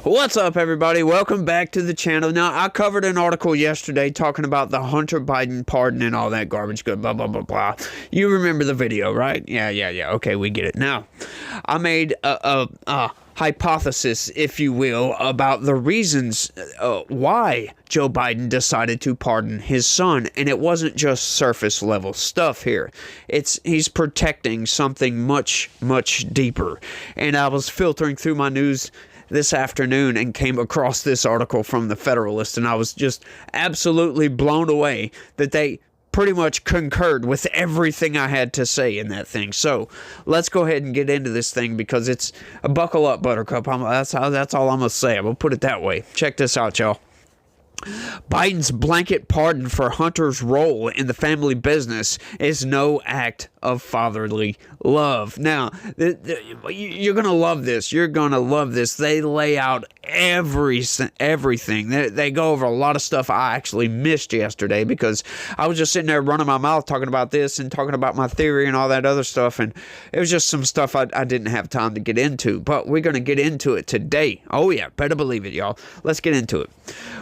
What's up, everybody? Welcome back to the channel. Now, I covered an article yesterday talking about the Hunter Biden pardon and all that garbage, good, blah, blah, blah, blah. You remember the video, right? Yeah. Okay, we get it. Now, I made a hypothesis, if you will, about the reasons why Joe Biden decided to pardon his son, and it wasn't just surface level stuff here. He's protecting something much, much deeper. And I was filtering through my news this afternoon and came across this article from the Federalist, and I was just absolutely blown away that they pretty much concurred with everything I had to say in that thing. So let's go ahead and get into this thing, because it's a buckle up, Buttercup. That's all I'm gonna say. I'm gonna put it that way. Check this out, y'all. Biden's blanket pardon for Hunter's role in the family business is no act of fatherly love. Now, you're going to love this. You're going to love this. They lay out everything. They go over a lot of stuff I actually missed yesterday, because I was just sitting there running my mouth talking about this and talking about my theory and all that other stuff, and it was just some stuff I didn't have time to get into. But we're going to get into it today. Oh, yeah. Better believe it, y'all. Let's get into it.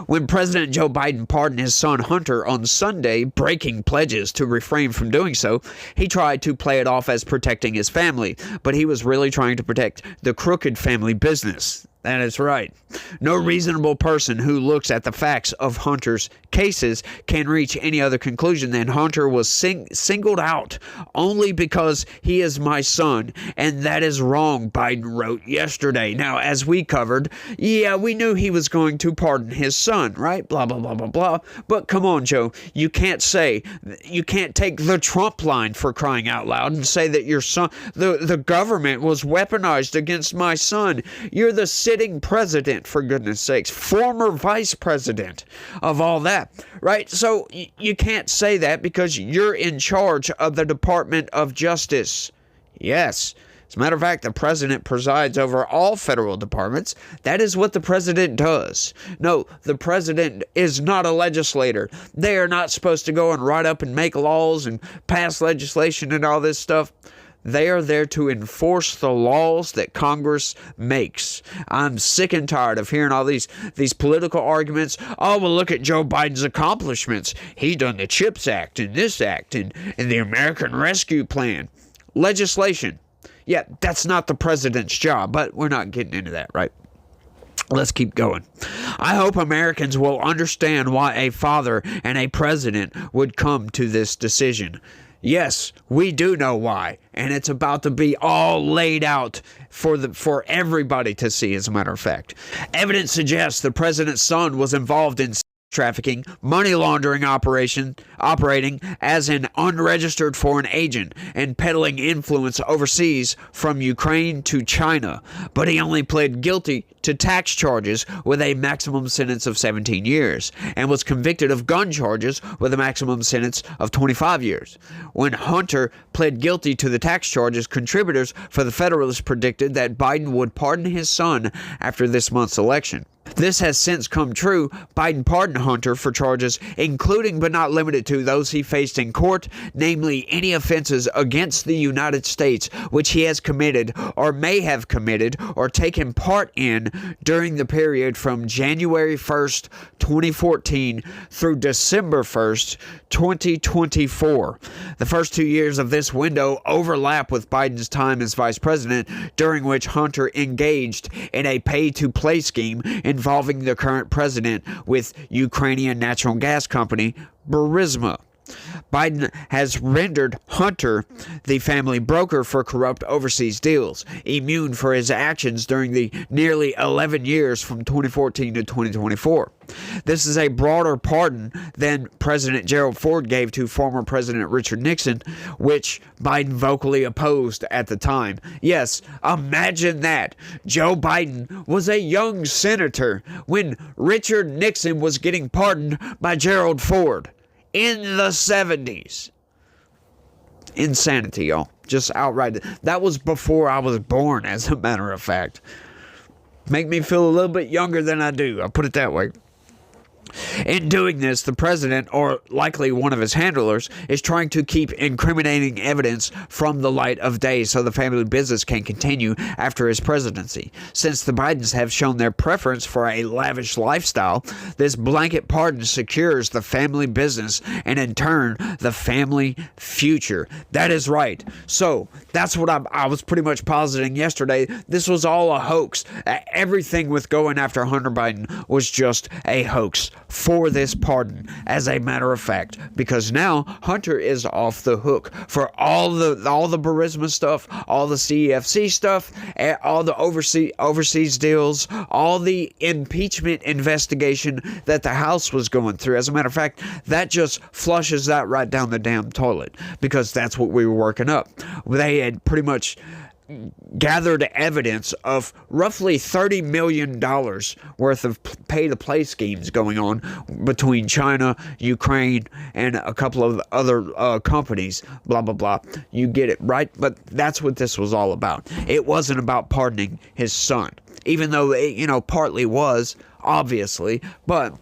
When President Joe Biden pardoned his son Hunter on Sunday, breaking pledges to refrain from doing so, he tried to play it off as protecting his family, but he was really trying to protect the crooked family business. That is right. No reasonable person who looks at the facts of Hunter's cases can reach any other conclusion than Hunter was singled out only because he is my son, and that is wrong, Biden wrote yesterday. Now, as we covered, yeah, we knew he was going to pardon his son, right? Blah, blah, blah, blah, blah. But come on, Joe, you can't take the Trump line, for crying out loud, and say that your son, the government was weaponized against my son. You're the sitting president, for goodness sakes, former vice president of all that, right? So you can't say that, because you're in charge of the Department of Justice. Yes. As a matter of fact, the president presides over all federal departments. That is what the president does. No, the president is not a legislator. They are not supposed to go and write up and make laws and pass legislation and all this stuff. They are there to enforce the laws that Congress makes. I'm sick and tired of hearing all these political arguments. Oh, well, look at Joe Biden's accomplishments. He done the CHIPS Act and this act and the American Rescue Plan. Legislation. Yeah, that's not the president's job, but we're not getting into that, right? Let's keep going. I hope Americans will understand why a father and a president would come to this decision. Yes, we do know why, and it's about to be all laid out for everybody to see, as a matter of fact. Evidence suggests the president's son was involved in trafficking, money laundering operating as an unregistered foreign agent, and peddling influence overseas from Ukraine to China. But he only pled guilty to tax charges with a maximum sentence of 17 years and was convicted of gun charges with a maximum sentence of 25 years. When Hunter pled guilty to the tax charges, contributors for the Federalist predicted that Biden would pardon his son after this month's election. This has since come true. Biden pardoned Hunter for charges including but not limited to those he faced in court, namely any offenses against the United States which he has committed or may have committed or taken part in during the period from January 1st, 2014 through December 1st, 2024. The first 2 years of this window overlap with Biden's time as vice president, during which Hunter engaged in a pay-to-play scheme involving the current president with Ukrainian natural gas company Burisma. Biden has rendered Hunter, the family broker for corrupt overseas deals, immune for his actions during the nearly 11 years from 2014 to 2024. This is a broader pardon than President Gerald Ford gave to former President Richard Nixon, which Biden vocally opposed at the time. Yes, imagine that. Joe Biden was a young senator when Richard Nixon was getting pardoned by Gerald Ford. In the 70s. Insanity, y'all. Just outright. That was before I was born, as a matter of fact. Make me feel a little bit younger than I do. I'll put it that way. In doing this, the president, or likely one of his handlers, is trying to keep incriminating evidence from the light of day so the family business can continue after his presidency. Since the Bidens have shown their preference for a lavish lifestyle, this blanket pardon secures the family business and, in turn, the family future. That is right. So, that's what I was pretty much positing yesterday. This was all a hoax. Everything with going after Hunter Biden was just a hoax for this pardon, as a matter of fact, because now Hunter is off the hook for all the Burisma stuff, all the CEFC stuff, all the overseas deals, all the impeachment investigation that the House was going through. As a matter of fact, that just flushes that right down the damn toilet, because that's what we were working up. They had pretty much gathered evidence of roughly $30 million worth of pay-to-play schemes going on between China, Ukraine, and a couple of other companies, blah, blah, blah. You get it, right? But that's what this was all about. It wasn't about pardoning his son, even though it, partly was, obviously, but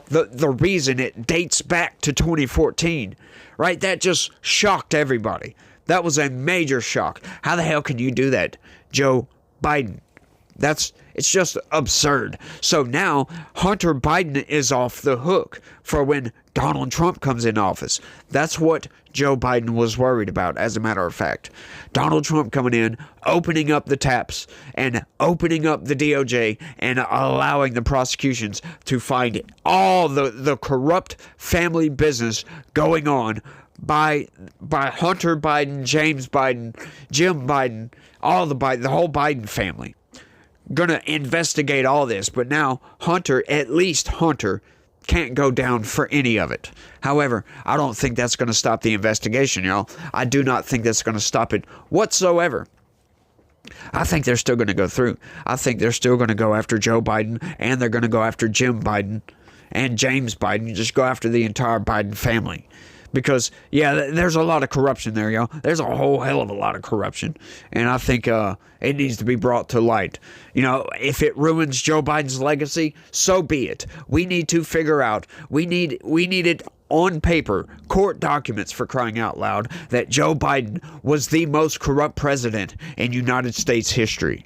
the reason it dates back to 2014, right? That just shocked everybody. That was a major shock. How the hell can you do that, Joe Biden? It's just absurd. So now Hunter Biden is off the hook for when Donald Trump comes in office. That's what Joe Biden was worried about, as a matter of fact. Donald Trump coming in, opening up the taps, and opening up the DOJ, and allowing the prosecutions to find all the corrupt family business going on by Hunter Biden, James Biden, Jim Biden, the whole Biden family. Gonna investigate all this, but now at least Hunter, can't go down for any of it. However, I don't think that's gonna stop the investigation, y'all. I do not think that's gonna stop it whatsoever. I think they're still gonna go through. I think they're still gonna go after Joe Biden, and they're gonna go after Jim Biden and James Biden. Just go after the entire Biden family. Because, yeah, there's a lot of corruption there, y'all. There's a whole hell of a lot of corruption. And I think it needs to be brought to light. If it ruins Joe Biden's legacy, so be it. We need to figure out, we need it on paper, court documents, for crying out loud, that Joe Biden was the most corrupt president in United States history.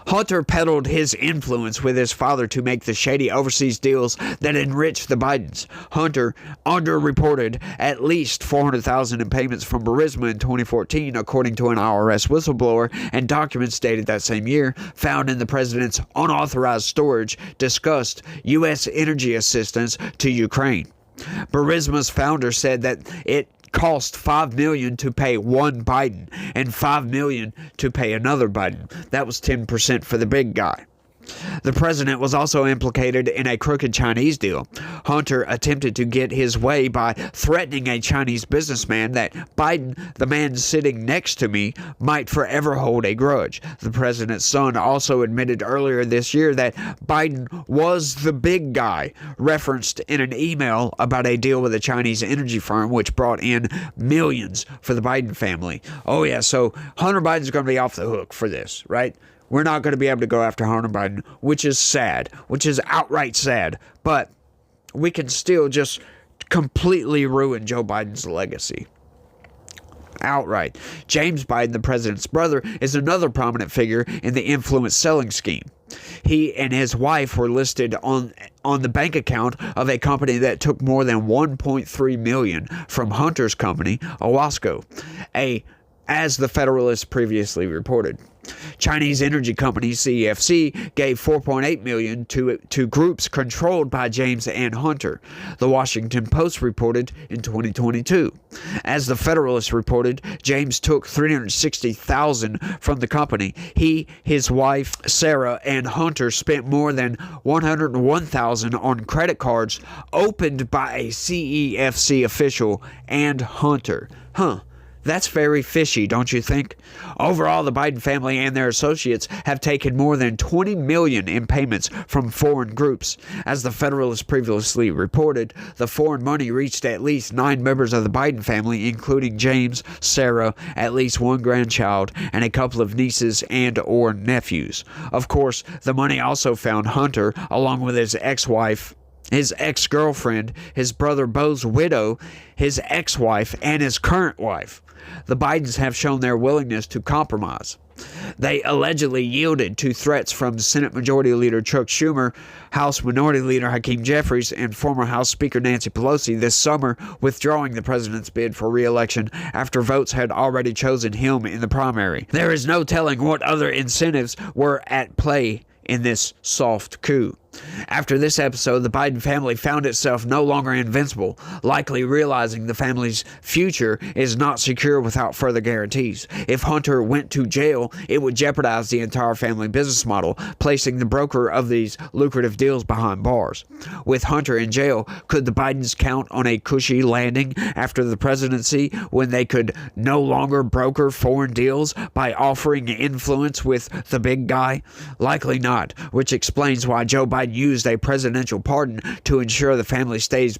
Hunter peddled his influence with his father to make the shady overseas deals that enriched the Bidens. Hunter underreported at least $400,000 in payments from Burisma in 2014, according to an IRS whistleblower, and documents dated that same year, found in the president's unauthorized storage, discussed U.S. energy assistance to Ukraine. Burisma's founder said that it cost $5 million to pay one Biden and $5 million to pay another Biden. That was 10% for the big guy. The president was also implicated in a crooked Chinese deal. Hunter attempted to get his way by threatening a Chinese businessman that Biden, the man sitting next to me, might forever hold a grudge. The president's son also admitted earlier this year that Biden was the big guy, referenced in an email about a deal with a Chinese energy firm which brought in millions for the Biden family. Oh yeah, so Hunter Biden's going to be off the hook for this, right? We're not going to be able to go after Hunter Biden, which is sad, which is outright sad. But we can still just completely ruin Joe Biden's legacy. Outright. James Biden, the president's brother, is another prominent figure in the influence selling scheme. He and his wife were listed on the bank account of a company that took more than $1.3 million from Hunter's company, Owasco, as the Federalist previously reported. Chinese energy company CEFC gave $4.8 million to groups controlled by James and Hunter, the Washington Post reported in 2022. As the Federalist reported, James took $360,000 from the company. He, his wife Sarah, and Hunter spent more than $101,000 on credit cards opened by a CEFC official and Hunter. That's very fishy, don't you think? Overall, the Biden family and their associates have taken more than $20 million in payments from foreign groups. As the Federalist previously reported, the foreign money reached at least 9 members of the Biden family, including James, Sarah, at least one grandchild, and a couple of nieces and or nephews. Of course, the money also found Hunter, along with his ex-wife, his ex-girlfriend, his brother Beau's widow, his ex-wife, and his current wife. The Bidens have shown their willingness to compromise. They allegedly yielded to threats from Senate Majority Leader Chuck Schumer, House Minority Leader Hakeem Jeffries, and former House Speaker Nancy Pelosi this summer, withdrawing the president's bid for re-election after votes had already chosen him in the primary. There is no telling what other incentives were at play in this soft coup. After this episode, the Biden family found itself no longer invincible, likely realizing the family's future is not secure without further guarantees. If Hunter went to jail, it would jeopardize the entire family business model, placing the broker of these lucrative deals behind bars. With Hunter in jail, could the Bidens count on a cushy landing after the presidency when they could no longer broker foreign deals by offering influence with the big guy? Likely not, which explains why Joe Biden used a presidential pardon to ensure the family stays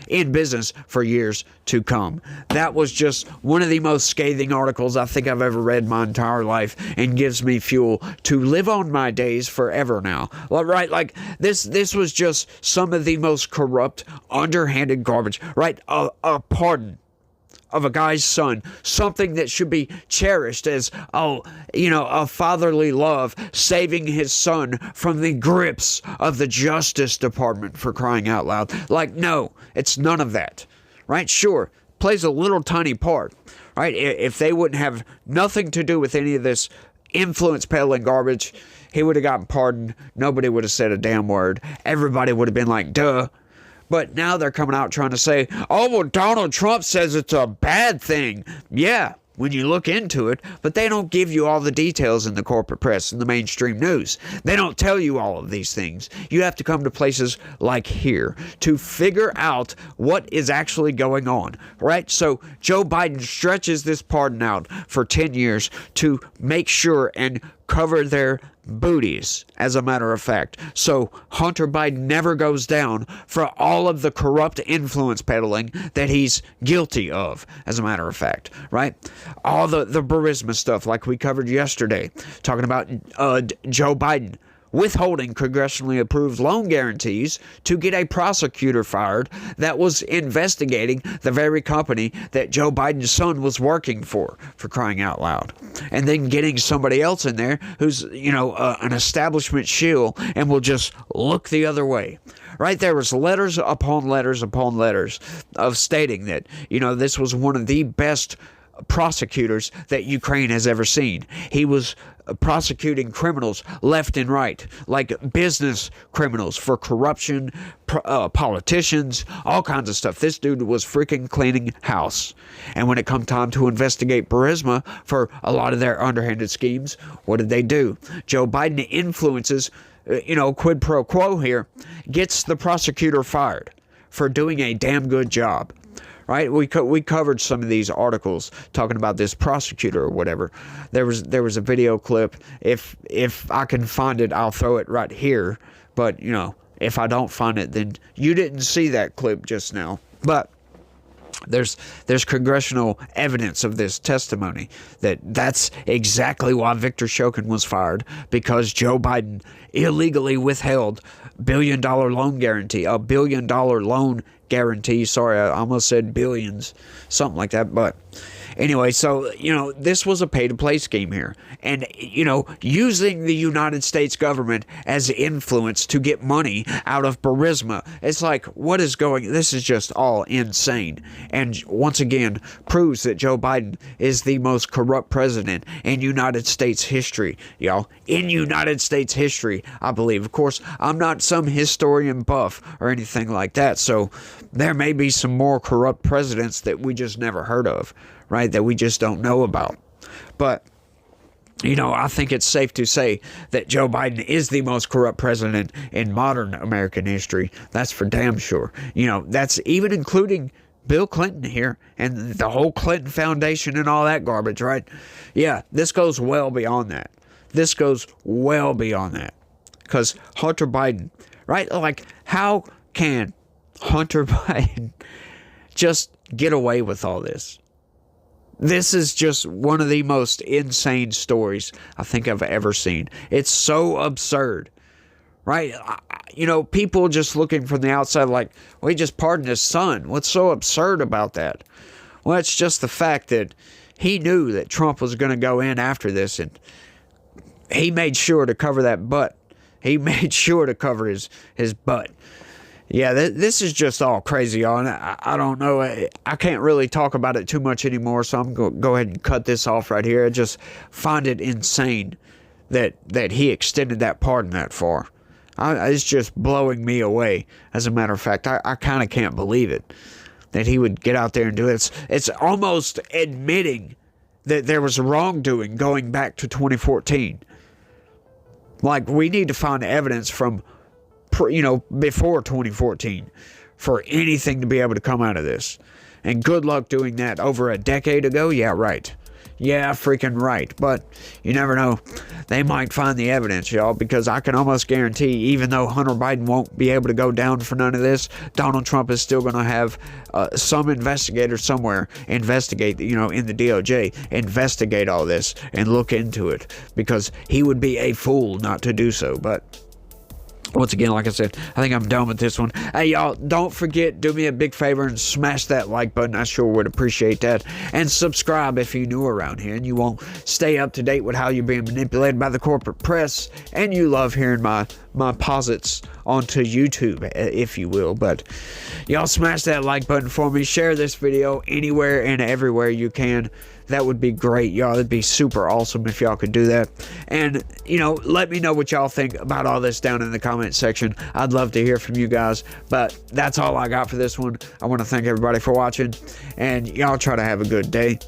in business for years to come. That was just one of the most scathing articles I think I've ever read in my entire life, and gives me fuel to live on my days forever now. Right? Like this was just some of the most corrupt, underhanded garbage. Right? A pardon of a guy's son, something that should be cherished as, a fatherly love, saving his son from the grips of the Justice Department, for crying out loud. Like, no, it's none of that, right? Sure, plays a little tiny part, right? If they wouldn't have nothing to do with any of this influence peddling garbage, he would have gotten pardoned. Nobody would have said a damn word. Everybody would have been like, duh. But now they're coming out trying to say, oh, well, Donald Trump says it's a bad thing. Yeah, when you look into it, but they don't give you all the details in the corporate press and the mainstream news. They don't tell you all of these things. You have to come to places like here to figure out what is actually going on, right? So Joe Biden stretches this pardon out for 10 years to make sure and cover their booties, as a matter of fact. So Hunter Biden never goes down for all of the corrupt influence peddling that he's guilty of, as a matter of fact, right? All the Burisma stuff like we covered yesterday, talking about Joe Biden withholding congressionally approved loan guarantees to get a prosecutor fired that was investigating the very company that Joe Biden's son was working for crying out loud. And then getting somebody else in there who's, an establishment shill and will just look the other way. Right? There was letters upon letters upon letters of stating that, this was one of the best prosecutors that Ukraine has ever seen. He was prosecuting criminals left and right, like business criminals for corruption, politicians, all kinds of stuff. This dude was freaking cleaning house. And when it come time to investigate Burisma for a lot of their underhanded schemes, what did they do? Joe Biden influences, quid pro quo here, gets the prosecutor fired for doing a damn good job. Right, we covered some of these articles talking about this prosecutor or whatever. There was a video clip. If I can find it, I'll throw it right here. But if I don't find it, then you didn't see that clip just now. But there's congressional evidence of this testimony that's exactly why Victor Shokin was fired, because Joe Biden illegally withheld $1 billion loan guarantee, a $1 billion loan guarantee. Sorry, I almost said billions, something like that. But anyway, so, this was a pay-to-play scheme here. And, using the United States government as influence to get money out of Burisma. It's like, what is this is just all insane. And once again, proves that Joe Biden is the most corrupt president in United States history, y'all. In United States history, I believe. Of course, I'm not some historian buff or anything like that, so there may be some more corrupt presidents that we just never heard of, right, that we just don't know about. But, I think it's safe to say that Joe Biden is the most corrupt president in modern American history. That's for damn sure. That's even including Bill Clinton here and the whole Clinton Foundation and all that garbage, right? Yeah, this goes well beyond that. This goes well beyond that. Because Hunter Biden, right? Like, how can Hunter Biden just get away with all this? This is just one of the most insane stories I think I've ever seen. It's so absurd, right? people just looking from the outside like, well, he just pardoned his son. What's so absurd about that? Well, it's just the fact that he knew that Trump was going to go in after this, and he made sure to cover that butt. He made sure to cover his butt. Yeah, this is just all crazy, y'all. And I don't know. I can't really talk about it too much anymore, so I'm going to go ahead and cut this off right here. I just find it insane that he extended that pardon that far. It's just blowing me away. As a matter of fact, I kind of can't believe it, that he would get out there and do it. It's almost admitting that there was wrongdoing going back to 2014. Like, we need to find evidence from, before 2014 for anything to be able to come out of this. And good luck doing that over a decade ago. Yeah, right. Yeah, freaking right. But you never know. They might find the evidence, y'all, because I can almost guarantee, even though Hunter Biden won't be able to go down for none of this, Donald Trump is still going to have some investigator somewhere investigate, in the DOJ, investigate all this and look into it, because he would be a fool not to do so. But once again, like I said, I think I'm done with this one. Hey, y'all, don't forget, do me a big favor and smash that like button. I sure would appreciate that. And subscribe if you're new around here and you won't stay up to date with how you're being manipulated by the corporate press, and you love hearing my posits onto YouTube, if you will. But y'all smash that like button for me. Share this video anywhere and everywhere you can. That would be great, y'all. That'd be super awesome if y'all could do that. And, let me know what y'all think about all this down in the comment section. I'd love to hear from you guys. But that's all I got for this one. I want to thank everybody for watching. And y'all try to have a good day.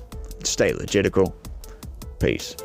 Stay legitical. Peace.